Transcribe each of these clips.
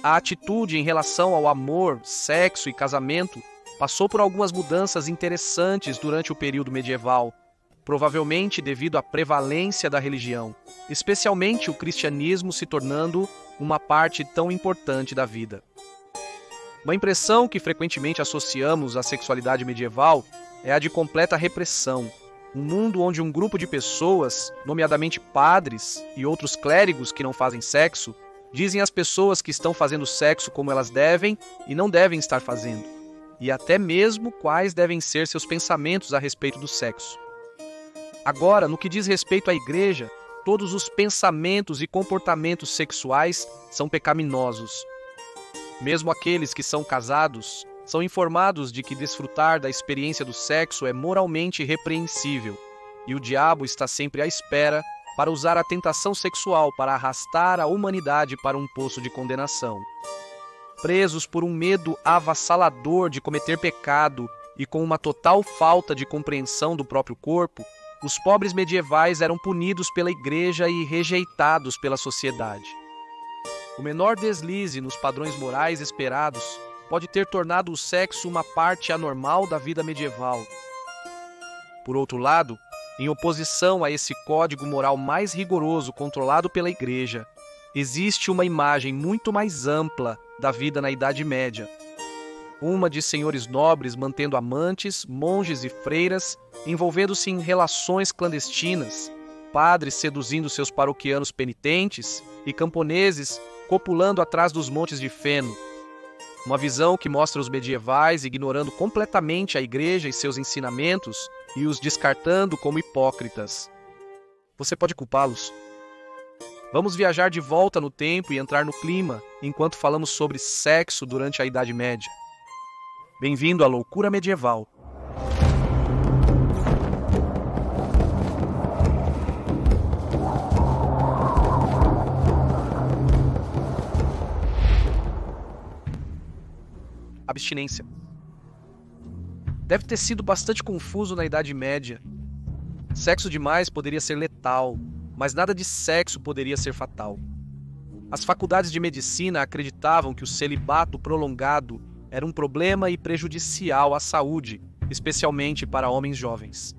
a atitude em relação ao amor, sexo e casamento passou por algumas mudanças interessantes durante o período medieval, provavelmente devido à prevalência da religião, especialmente o cristianismo se tornando uma parte tão importante da vida. Uma impressão que frequentemente associamos à sexualidade medieval é a de completa repressão. Um mundo onde um grupo de pessoas, nomeadamente padres e outros clérigos que não fazem sexo, dizem às pessoas que estão fazendo sexo como elas devem e não devem estar fazendo, e até mesmo quais devem ser seus pensamentos a respeito do sexo. Agora, no que diz respeito à igreja, todos os pensamentos e comportamentos sexuais são pecaminosos. Mesmo aqueles que são casados são informados de que desfrutar da experiência do sexo é moralmente repreensível, e o diabo está sempre à espera para usar a tentação sexual para arrastar a humanidade para um poço de condenação. Presos por um medo avassalador de cometer pecado e com uma total falta de compreensão do próprio corpo, os pobres medievais eram punidos pela igreja e rejeitados pela sociedade. O menor deslize nos padrões morais esperados pode ter tornado o sexo uma parte anormal da vida medieval. Por outro lado, em oposição a esse código moral mais rigoroso controlado pela igreja, existe uma imagem muito mais ampla da vida na Idade Média. Uma de senhores nobres mantendo amantes, monges e freiras, envolvendo-se em relações clandestinas, padres seduzindo seus paroquianos penitentes e camponeses copulando atrás dos montes de feno. Uma visão que mostra os medievais ignorando completamente a igreja e seus ensinamentos e os descartando como hipócritas. Você pode culpá-los? Vamos viajar de volta no tempo e entrar no clima enquanto falamos sobre sexo durante a Idade Média. Bem-vindo à loucura medieval. Abstinência. Deve ter sido bastante confuso na Idade Média. Sexo demais poderia ser letal, mas nada de sexo poderia ser fatal. As faculdades de medicina acreditavam que o celibato prolongado era um problema e prejudicial à saúde, especialmente para homens jovens.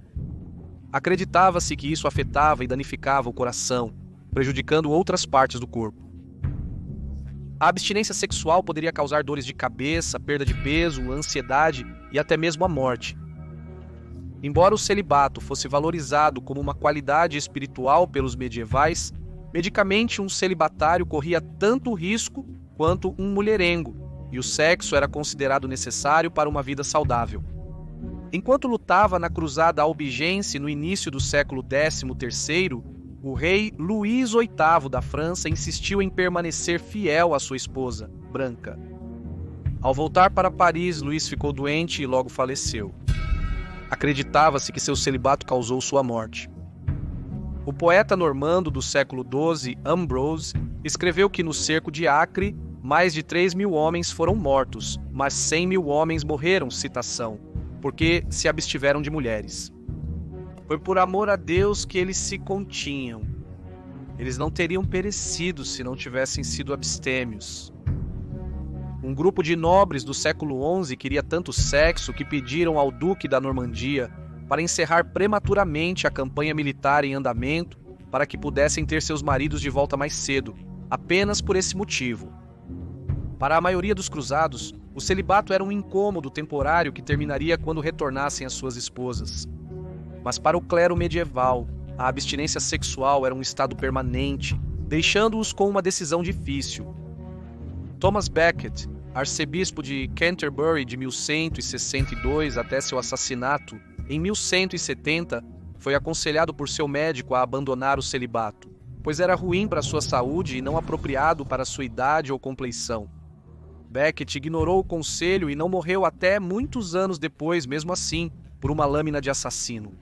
Acreditava-se que isso afetava e danificava o coração, prejudicando outras partes do corpo. A abstinência sexual poderia causar dores de cabeça, perda de peso, ansiedade e até mesmo a morte. Embora o celibato fosse valorizado como uma qualidade espiritual pelos medievais, medicamente um celibatário corria tanto risco quanto um mulherengo, e o sexo era considerado necessário para uma vida saudável. Enquanto lutava na cruzada albigense no início do século XIII, o rei Luís VIII da França insistiu em permanecer fiel à sua esposa, Branca. Ao voltar para Paris, Luís ficou doente e logo faleceu. Acreditava-se que seu celibato causou sua morte. O poeta normando do século XII, Ambrose, escreveu que no cerco de Acre, mais de 3.000 homens foram mortos, mas 100.000 homens morreram, citação, porque se abstiveram de mulheres. Foi por amor a Deus que eles se continham. Eles não teriam perecido se não tivessem sido abstêmios. Um grupo de nobres do século XI queria tanto sexo que pediram ao duque da Normandia para encerrar prematuramente a campanha militar em andamento para que pudessem ter seus maridos de volta mais cedo, apenas por esse motivo. Para a maioria dos cruzados, o celibato era um incômodo temporário que terminaria quando retornassem às suas esposas. Mas para o clero medieval, a abstinência sexual era um estado permanente, deixando-os com uma decisão difícil. Thomas Becket, arcebispo de Canterbury de 1162 até seu assassinato em 1170, foi aconselhado por seu médico a abandonar o celibato, pois era ruim para sua saúde e não apropriado para sua idade ou compleição. Becket ignorou o conselho e não morreu até muitos anos depois, mesmo assim, por uma lâmina de assassino.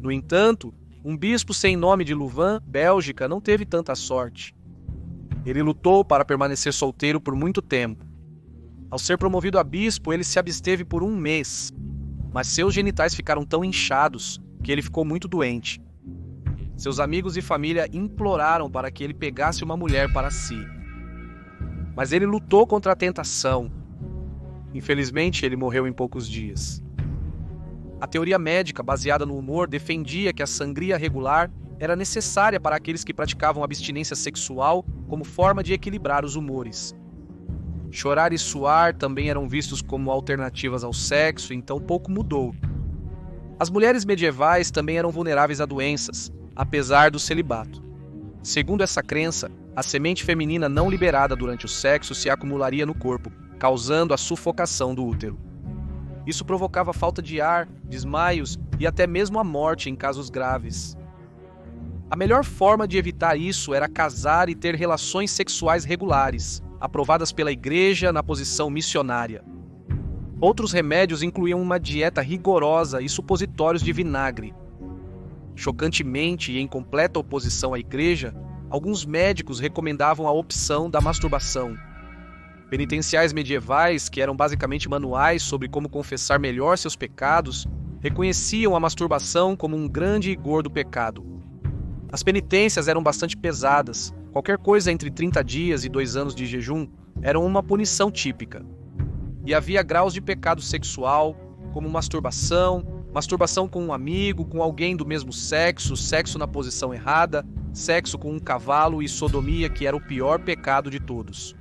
No entanto, um bispo sem nome de Louvain, Bélgica, não teve tanta sorte. Ele lutou para permanecer solteiro por muito tempo. Ao ser promovido a bispo, ele se absteve por 1 mês, mas seus genitais ficaram tão inchados que ele ficou muito doente. Seus amigos e família imploraram para que ele pegasse uma mulher para si. mas ele lutou contra a tentação. Infelizmente, ele morreu em poucos dias. A teoria médica, baseada no humor, defendia que a sangria regular era necessária para aqueles que praticavam abstinência sexual como forma de equilibrar os humores. Chorar e suar também eram vistos como alternativas ao sexo, então pouco mudou. As mulheres medievais também eram vulneráveis a doenças, apesar do celibato. Segundo essa crença, a semente feminina não liberada durante o sexo se acumularia no corpo, causando a sufocação do útero. Isso provocava falta de ar, desmaios e até mesmo a morte em casos graves. A melhor forma de evitar isso era casar e ter relações sexuais regulares, aprovadas pela igreja na posição missionária. Outros remédios incluíam uma dieta rigorosa e supositórios de vinagre. Chocantemente e em completa oposição à igreja, alguns médicos recomendavam a opção da masturbação. Penitenciais medievais, que eram basicamente manuais sobre como confessar melhor seus pecados, reconheciam a masturbação como um grande e gordo pecado. As penitências eram bastante pesadas. Qualquer coisa entre 30 dias e 2 anos de jejum era uma punição típica. E havia graus de pecado sexual, como masturbação, masturbação com um amigo, com alguém do mesmo sexo, sexo na posição errada, sexo com um cavalo e sodomia, que era o pior pecado de todos.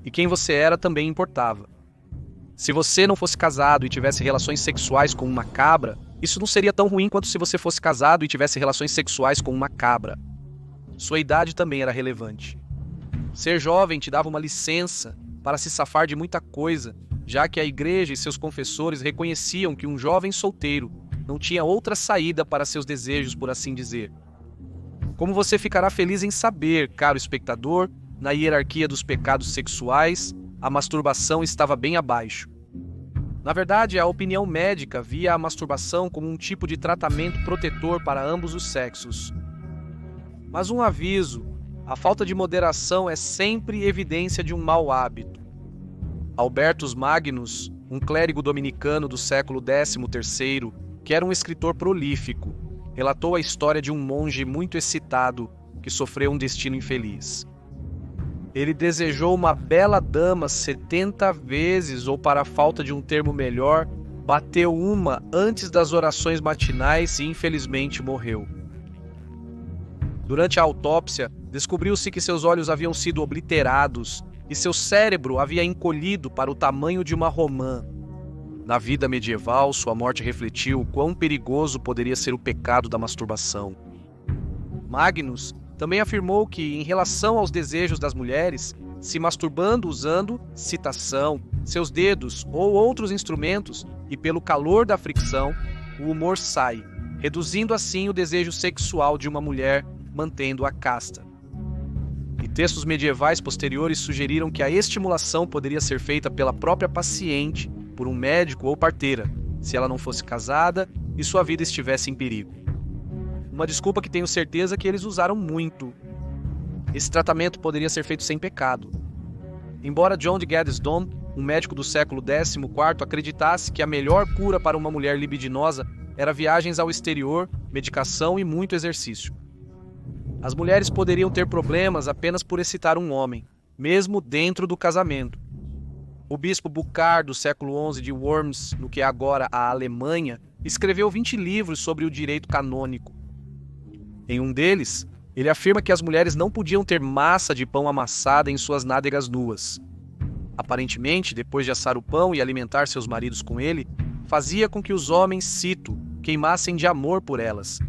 E quem você era também importava. Se você não fosse casado e tivesse relações sexuais com uma cabra, isso não seria tão ruim quanto se você fosse casado e tivesse relações sexuais com uma cabra. Sua idade também era relevante. Ser jovem te dava uma licença para se safar de muita coisa, já que a igreja e seus confessores reconheciam que um jovem solteiro não tinha outra saída para seus desejos, por assim dizer. Como você ficará feliz em saber, caro espectador, na hierarquia dos pecados sexuais, a masturbação estava bem abaixo. Na verdade, a opinião médica via a masturbação como um tipo de tratamento protetor para ambos os sexos. Mas um aviso: a falta de moderação é sempre evidência de um mau hábito. Albertus Magnus, um clérigo dominicano do século XIII, que era um escritor prolífico, relatou a história de um monge muito excitado que sofreu um destino infeliz. Ele desejou uma bela dama 70 vezes, ou, para a falta de um termo melhor, bateu uma antes das orações matinais e infelizmente morreu. Durante a autópsia, descobriu-se que seus olhos haviam sido obliterados e seu cérebro havia encolhido para o tamanho de uma romã. Na vida medieval, sua morte refletiu o quão perigoso poderia ser o pecado da masturbação. Magnus também afirmou que, em relação aos desejos das mulheres, se masturbando usando, citação, seus dedos ou outros instrumentos e pelo calor da fricção, o humor sai, reduzindo assim o desejo sexual de uma mulher, mantendo-a casta. E textos medievais posteriores sugeriram que a estimulação poderia ser feita pela própria paciente, por um médico ou parteira, se ela não fosse casada e sua vida estivesse em perigo. Uma desculpa que tenho certeza que eles usaram muito. Esse tratamento poderia ser feito sem pecado. Embora John de Gaddesdon, um médico do século XIV, acreditasse que a melhor cura para uma mulher libidinosa era viagens ao exterior, medicação e muito exercício. As mulheres poderiam ter problemas apenas por excitar um homem, mesmo dentro do casamento. O bispo Bucar, do século XI de Worms, no que é agora a Alemanha, escreveu 20 livros sobre o direito canônico. Em um deles, ele afirma que as mulheres não podiam ter massa de pão amassada em suas nádegas nuas. Aparentemente, depois de assar o pão e alimentar seus maridos com ele, fazia com que os homens, cito, queimassem de amor por elas.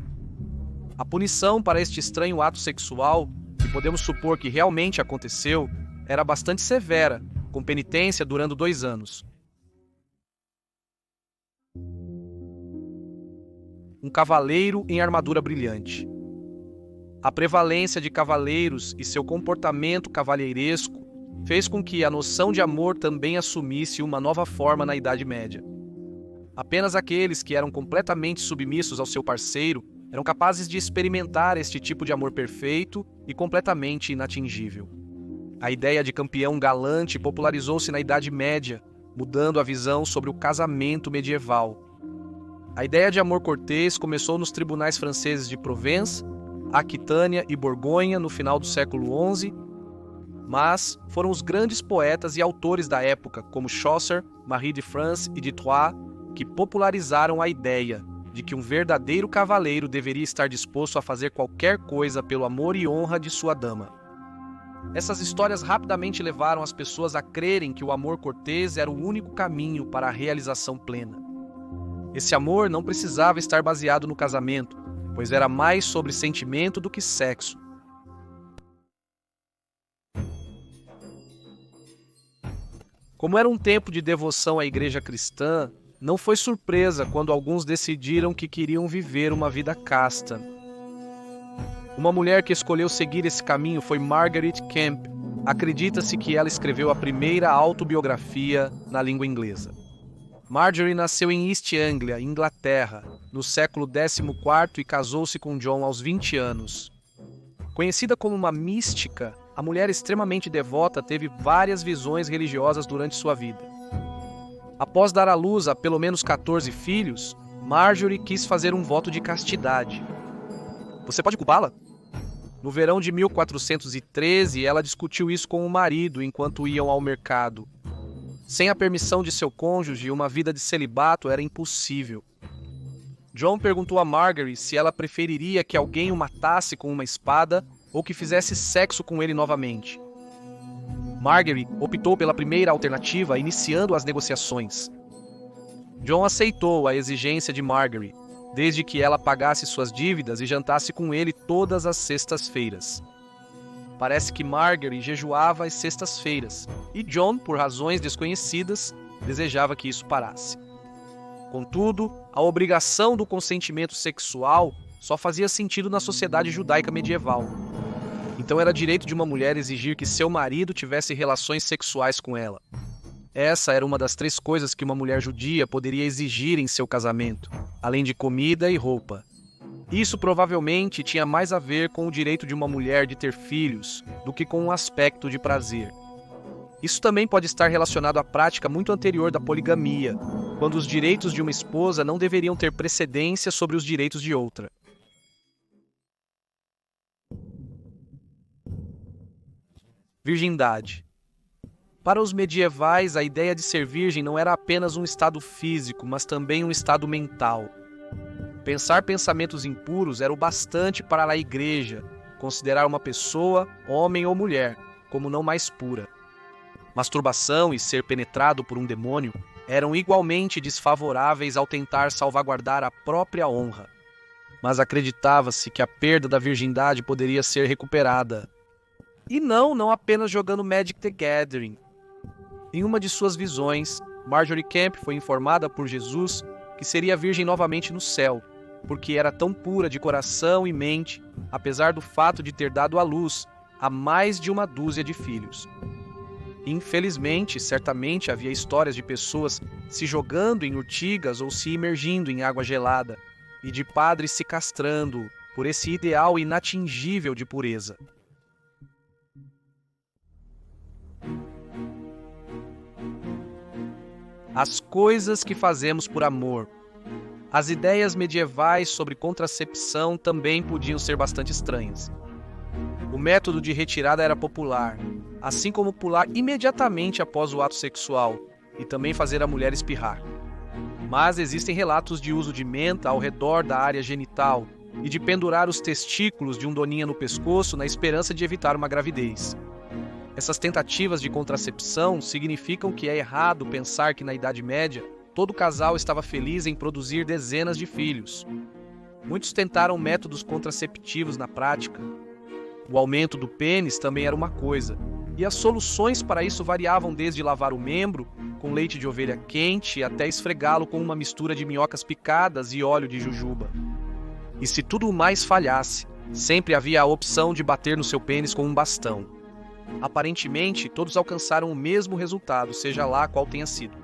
A punição para este estranho ato sexual, que podemos supor que realmente aconteceu, era bastante severa, com penitência durando 2 anos. Um cavaleiro em armadura brilhante. A prevalência de cavaleiros e seu comportamento cavalheiresco fez com que a noção de amor também assumisse uma nova forma na Idade Média. Apenas aqueles que eram completamente submissos ao seu parceiro eram capazes de experimentar este tipo de amor perfeito e completamente inatingível. A ideia de campeão galante popularizou-se na Idade Média, mudando a visão sobre o casamento medieval. A ideia de amor cortês começou nos tribunais franceses de Provence, Aquitânia e Borgonha no final do século XI, mas foram os grandes poetas e autores da época, como Chaucer, Marie de France e de Troyes, que popularizaram a ideia de que um verdadeiro cavaleiro deveria estar disposto a fazer qualquer coisa pelo amor e honra de sua dama. Essas histórias rapidamente levaram as pessoas a crerem que o amor cortês era o único caminho para a realização plena. Esse amor não precisava estar baseado no casamento, pois era mais sobre sentimento do que sexo. Como era um tempo de devoção à igreja cristã, não foi surpresa quando alguns decidiram que queriam viver uma vida casta. Uma mulher que escolheu seguir esse caminho foi Margaret Kemp. Acredita-se que ela escreveu a primeira autobiografia na língua inglesa. Marjorie nasceu em East Anglia, Inglaterra, no século XIV e casou-se com John aos 20 anos. Conhecida como uma mística, a mulher extremamente devota teve várias visões religiosas durante sua vida. Após dar à luz a pelo menos 14 filhos, Marjorie quis fazer um voto de castidade. Você pode culpá-la? No verão de 1413, ela discutiu isso com o marido enquanto iam ao mercado. Sem a permissão de seu cônjuge, uma vida de celibato era impossível. John perguntou a Margaret se ela preferiria que alguém o matasse com uma espada ou que fizesse sexo com ele novamente. Margaret optou pela primeira alternativa, iniciando as negociações. John aceitou a exigência de Margaret, desde que ela pagasse suas dívidas e jantasse com ele todas as sextas-feiras. Parece que Margaret jejuava às sextas-feiras, e John, por razões desconhecidas, desejava que isso parasse. Contudo, a obrigação do consentimento sexual só fazia sentido na sociedade judaica medieval. Então era direito de uma mulher exigir que seu marido tivesse relações sexuais com ela. Essa era uma das 3 coisas que uma mulher judia poderia exigir em seu casamento, além de comida e roupa. Isso provavelmente tinha mais a ver com o direito de uma mulher de ter filhos do que com um aspecto de prazer. Isso também pode estar relacionado à prática muito anterior da poligamia, quando os direitos de uma esposa não deveriam ter precedência sobre os direitos de outra. Virgindade. Para os medievais, a ideia de ser virgem não era apenas um estado físico, mas também um estado mental. Pensar pensamentos impuros era o bastante para a igreja considerar uma pessoa, homem ou mulher, como não mais pura. Masturbação e ser penetrado por um demônio eram igualmente desfavoráveis ao tentar salvaguardar a própria honra. Mas acreditava-se que a perda da virgindade poderia ser recuperada. E não apenas jogando Magic the Gathering. Em uma de suas visões, Marjorie Kemp foi informada por Jesus que seria virgem novamente no céu, porque era tão pura de coração e mente, apesar do fato de ter dado à luz a mais de uma dúzia de filhos. Infelizmente, certamente havia histórias de pessoas se jogando em urtigas ou se imergindo em água gelada, e de padres se castrando por esse ideal inatingível de pureza. As coisas que fazemos por amor. As ideias medievais sobre contracepção também podiam ser bastante estranhas. O método de retirada era popular, assim como pular imediatamente após o ato sexual e também fazer a mulher espirrar. Mas existem relatos de uso de menta ao redor da área genital e de pendurar os testículos de um doninha no pescoço na esperança de evitar uma gravidez. Essas tentativas de contracepção significam que é errado pensar que na Idade Média todo casal estava feliz em produzir dezenas de filhos. Muitos tentaram métodos contraceptivos na prática. O aumento do pênis também era uma coisa, e as soluções para isso variavam desde lavar o membro com leite de ovelha quente até esfregá-lo com uma mistura de minhocas picadas e óleo de jujuba. E se tudo mais falhasse, sempre havia a opção de bater no seu pênis com um bastão. Aparentemente, todos alcançaram o mesmo resultado, seja lá qual tenha sido.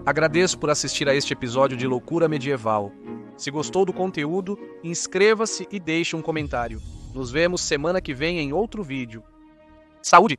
Agradeço por assistir a este episódio de Loucura Medieval. Se gostou do conteúdo, inscreva-se e deixe um comentário. Nos vemos semana que vem em outro vídeo. Saúde!